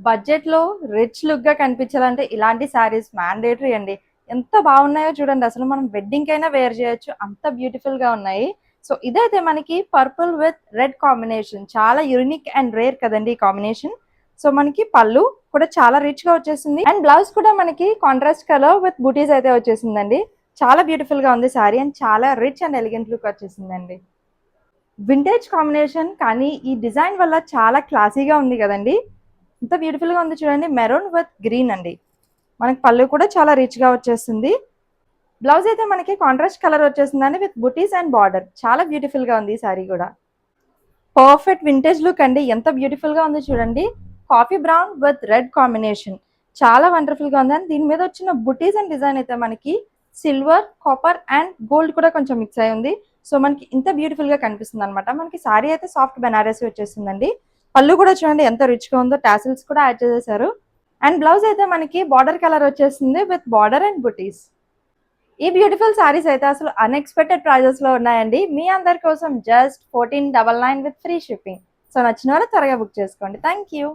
బడ్జెట్‌లో రిచ్ లుక్‌గా కనిపించాలంటే ఇలాంటి శారీస్ మ్యాండేటరీ అండి. ఎంత బాగున్నాయో చూడండి. అసలు మనం వెడ్డింగ్‌కైనా వేర్ చేయొచ్చు. అంత బ్యూటిఫుల్‌గా ఉన్నాయి. సో, ఇదైతే మనకి పర్పుల్ విత్ రెడ్ కాంబినేషన్. చాలా యూనిక్ అండ్ రేర్ కదండీ ఈ కాంబినేషన్. సో, మనకి పళ్ళు కూడా చాలా రిచ్‌గా వచ్చేసింది. అండ్ బ్లౌజ్ కూడా మనకి కాంట్రాస్ట్ కలర్ విత్ బూటీస్ అయితే వచ్చేసిందండి. చాలా బ్యూటిఫుల్‌గా ఉంది శారీ అండ్ చాలా రిచ్ అండ్ ఎలిగెంట్ లుక్ వచ్చేసిందండి. వింటేజ్ కాంబినేషన్ కానీ ఈ డిజైన్ వల్ల చాలా క్లాసీగా ఉంది కదండి. ఎంత బ్యూటిఫుల్ గా ఉంది చూడండి. మెరూన్ విత్ గ్రీన్ అండి. మనకి పళ్ళు కూడా చాలా రిచ్ గా వచ్చేస్తుంది. బ్లౌజ్ అయితే మనకి కాంట్రాస్ట్ కలర్ వచ్చేసిందండి విత్ బుటీస్ అండ్ బార్డర్. చాలా బ్యూటిఫుల్ గా ఉంది ఈ సారీ కూడా. పర్ఫెక్ట్ వింటేజ్ లుక్ అండి. ఎంత బ్యూటిఫుల్ గా ఉంది చూడండి. Coffee brown with red combination చాలా వండర్ఫుల్ గా ఉంది. అండ్ దీని మీద వచ్చిన బుటీస్ అండ్ డిజైన్ అయితే మనకి సిల్వర్, కాపర్ అండ్ గోల్డ్ కూడా కొంచెం మిక్స్ అయి ఉంది. సో మనకి ఇంత బ్యూటిఫుల్ గా కనిపిస్తుంది అనమాట. మనకి సారీ అయితే సాఫ్ట్ బెనారసీ వచ్చేసిందండి. పళ్ళు కూడా చూడండి ఎంత రిచ్ గా ఉందో. టాసిల్స్ కూడా యాడ్ చేసేసారు. అండ్ బ్లౌజ్ అయితే మనకి బార్డర్ కలర్ వచ్చేసింది విత్ బార్డర్ అండ్ బుటీస్. ఈ బ్యూటిఫుల్ సారీస్ అయితే అసలు అన్ఎక్స్పెక్టెడ్ ప్రైజెస్ లో ఉన్నాయండి. మీ అందరి కోసం just 1499 with free shipping. So నచ్చిన వాళ్ళు త్వరగా బుక్ చేసుకోండి. Thank you.